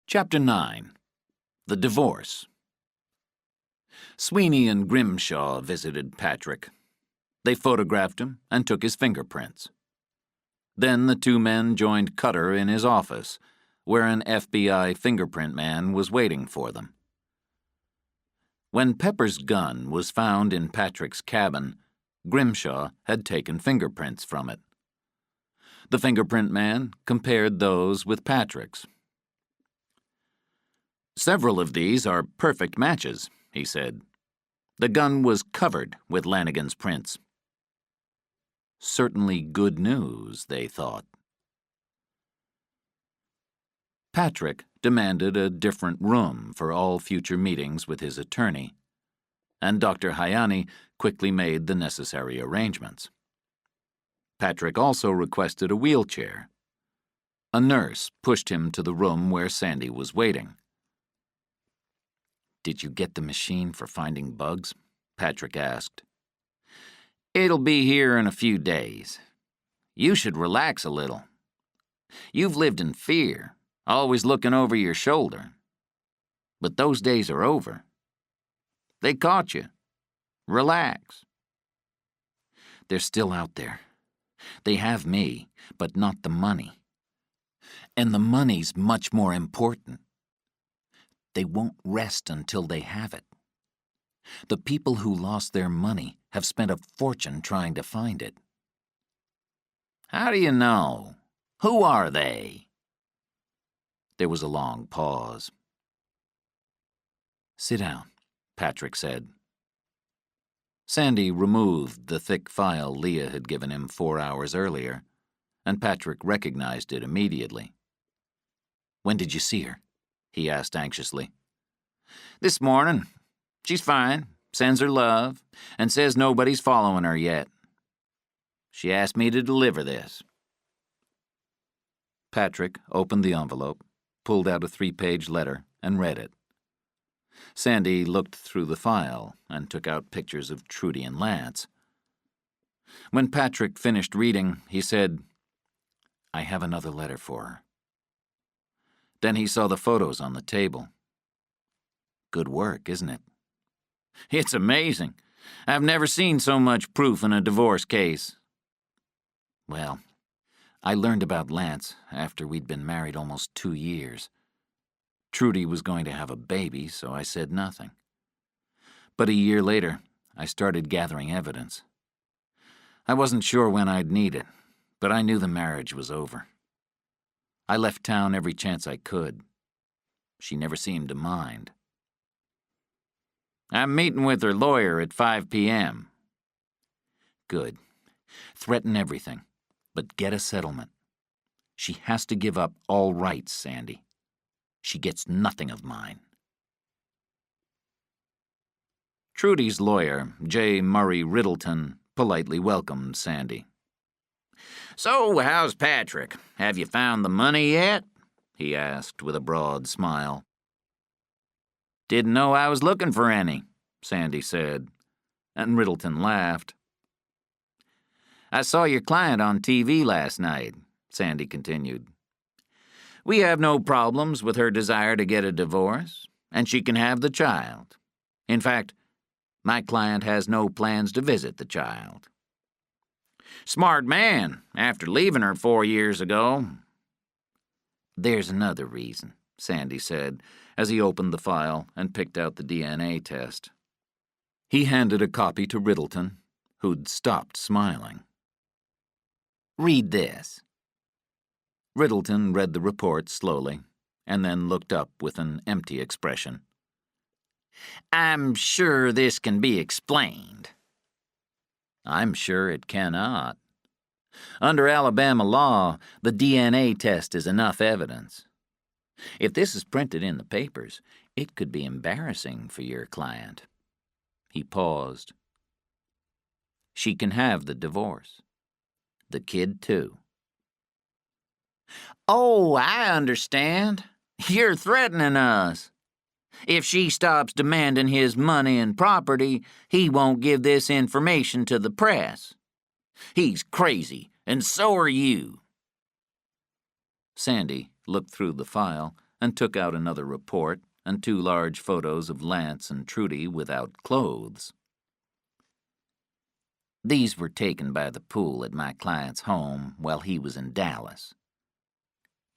Chapter 9. The Divorce. Sweeney and Grimshaw visited Patrick. They photographed him and took his fingerprints. Then the two men joined Cutter in his office, where an FBI fingerprint man was waiting for them. When Pepper's gun was found in Patrick's cabin, Grimshaw had taken fingerprints from it. The fingerprint man compared those with Patrick's. "Several of these are perfect matches," he said. "The gun was covered with Lanigan's prints." Certainly good news, they thought. Patrick demanded a different room for all future meetings with his attorney, and Dr. Hayani quickly made the necessary arrangements. Patrick also requested a wheelchair. A nurse pushed him to the room where Sandy was waiting. "Did you get the machine for finding bugs?" Patrick asked. "It'll be here in a few days. You should relax a little. You've lived in fear, always looking over your shoulder. But those days are over. They caught you. Relax." "They're still out there. They have me, but not the money. And the money's much more important. They won't rest until they have it. The people who lost their money have spent a fortune trying to find it." "How do you know? Who are they?" There was a long pause. "Sit down," Patrick said. Sandy removed the thick file Leah had given him 4 hours earlier, and Patrick recognized it immediately. "When did you see her?" he asked anxiously. "This morning. She's fine, sends her love, and says nobody's following her yet. She asked me to deliver this." Patrick opened the envelope, pulled out a 3-page letter, and read it. Sandy looked through the file and took out pictures of Trudy and Lance. When Patrick finished reading, he said, "I have another letter for her." Then he saw the photos on the table. "Good work, isn't it?" "It's amazing. I've never seen so much proof in a divorce case." "Well, I learned about Lance after we'd been married almost 2 years. Trudy was going to have a baby, so I said nothing. But a year later, I started gathering evidence. I wasn't sure when I'd need it, but I knew the marriage was over. I left town every chance I could. She never seemed to mind." "I'm meeting with her lawyer at 5 p.m. "Good. Threaten everything, but get a settlement. She has to give up all rights, Sandy. She gets nothing of mine." Trudy's lawyer, J. Murray Riddleton, politely welcomed Sandy. "So, how's Patrick? Have you found the money yet?" he asked with a broad smile. "Didn't know I was looking for any," Sandy said, and Riddleton laughed. "I saw your client on TV last night," Sandy continued. "We have no problems with her desire to get a divorce, and she can have the child. In fact, my client has no plans to visit the child. Smart man, after leaving her 4 years ago." "There's another reason," Sandy said, as he opened the file and picked out the DNA test. He handed a copy to Riddleton, who'd stopped smiling. "Read this." Riddleton read the report slowly, and then looked up with an empty expression. "I'm sure this can be explained." "I'm sure it cannot. Under Alabama law, the DNA test is enough evidence. If this is printed in the papers, it could be embarrassing for your client." He paused. "She can have the divorce. The kid, too." "Oh, I understand. You're threatening us. If she stops demanding his money and property, he won't give this information to the press. He's crazy, and so are you." Sandy looked through the file and took out another report and 2 large photos of Lance and Trudy without clothes. These were taken by the pool at my client's home while he was in Dallas.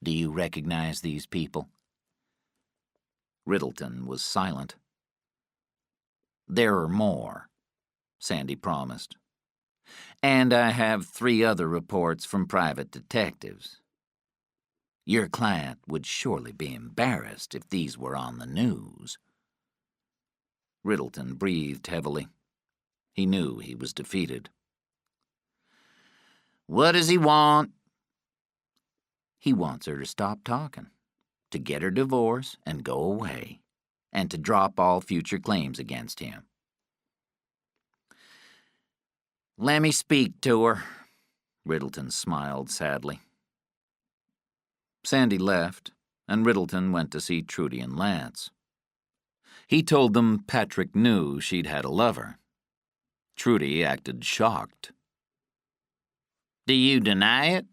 Do you recognize these people? Riddleton was silent. There are more, Sandy promised. And I have 3 other reports from private detectives. Your client would surely be embarrassed if these were on the news. Riddleton breathed heavily. He knew he was defeated. What does he want? He wants her to stop talking, to get her divorce and go away, and to drop all future claims against him. Let me speak to her, Riddleton smiled sadly. Sandy left, and Riddleton went to see Trudy and Lance. He told them Patrick knew she'd had a lover. Trudy acted shocked. Do you deny it?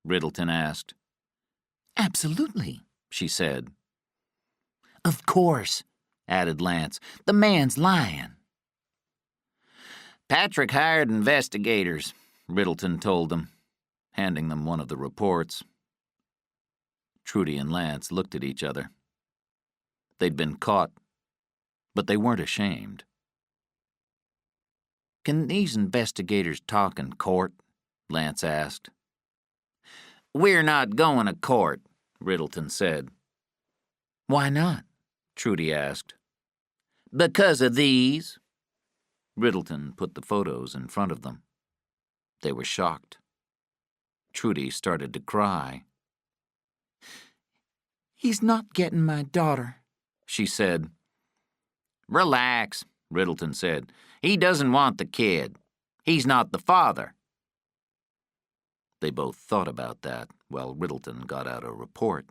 Riddleton asked. Absolutely, she said. Of course, added Lance. The man's lying. Patrick hired investigators, Riddleton told them, handing them one of the reports. Trudy and Lance looked at each other. They'd been caught, but they weren't ashamed. Can these investigators talk in court? Lance asked. We're not going to court, Riddleton said. Why not? Trudy asked. Because of these. Riddleton put the photos in front of them. They were shocked. Trudy started to cry. He's not getting my daughter, she said. Relax, Riddleton said. He doesn't want the kid. He's not the father. They both thought about that while Riddleton got out a report.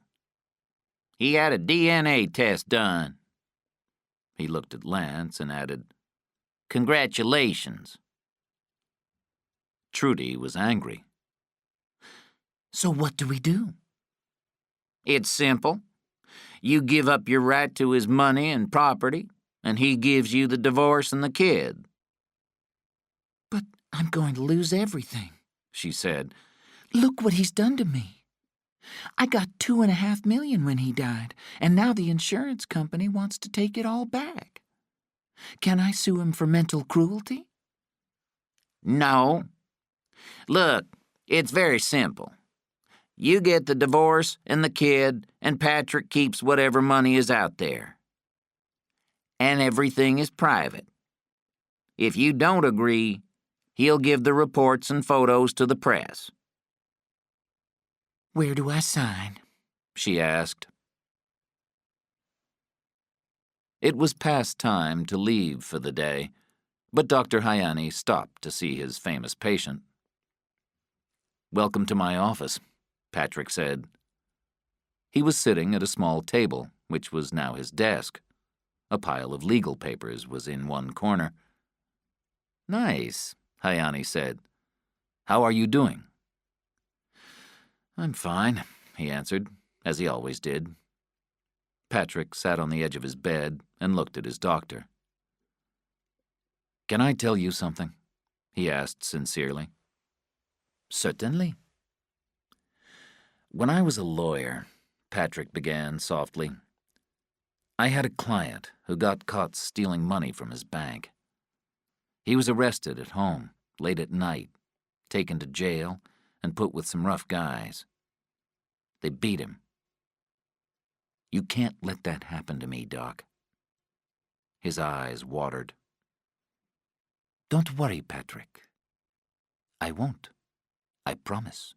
He had a DNA test done. He looked at Lance and added, Congratulations. Trudy was angry. So what do we do? It's simple. You give up your right to his money and property, and he gives you the divorce and the kid. But I'm going to lose everything, she said. Look what he's done to me. I got $2.5 million when he died, and now the insurance company wants to take it all back. Can I sue him for mental cruelty? No. Look, it's very simple. You get the divorce and the kid, and Patrick keeps whatever money is out there. And everything is private. If you don't agree, he'll give the reports and photos to the press. Where do I sign? She asked. It was past time to leave for the day, but Dr. Hyani stopped to see his famous patient. Welcome to my office, Patrick said. He was sitting at a small table, which was now his desk. A pile of legal papers was in one corner. Nice, Hyani said. How are you doing? I'm fine, he answered, as he always did. Patrick sat on the edge of his bed and looked at his doctor. Can I tell you something? He asked sincerely. Certainly. When I was a lawyer, Patrick began softly, I had a client who got caught stealing money from his bank. He was arrested at home, late at night, taken to jail, and put with some rough guys. They beat him. You can't let that happen to me, Doc. His eyes watered. Don't worry, Patrick. I won't. I promise.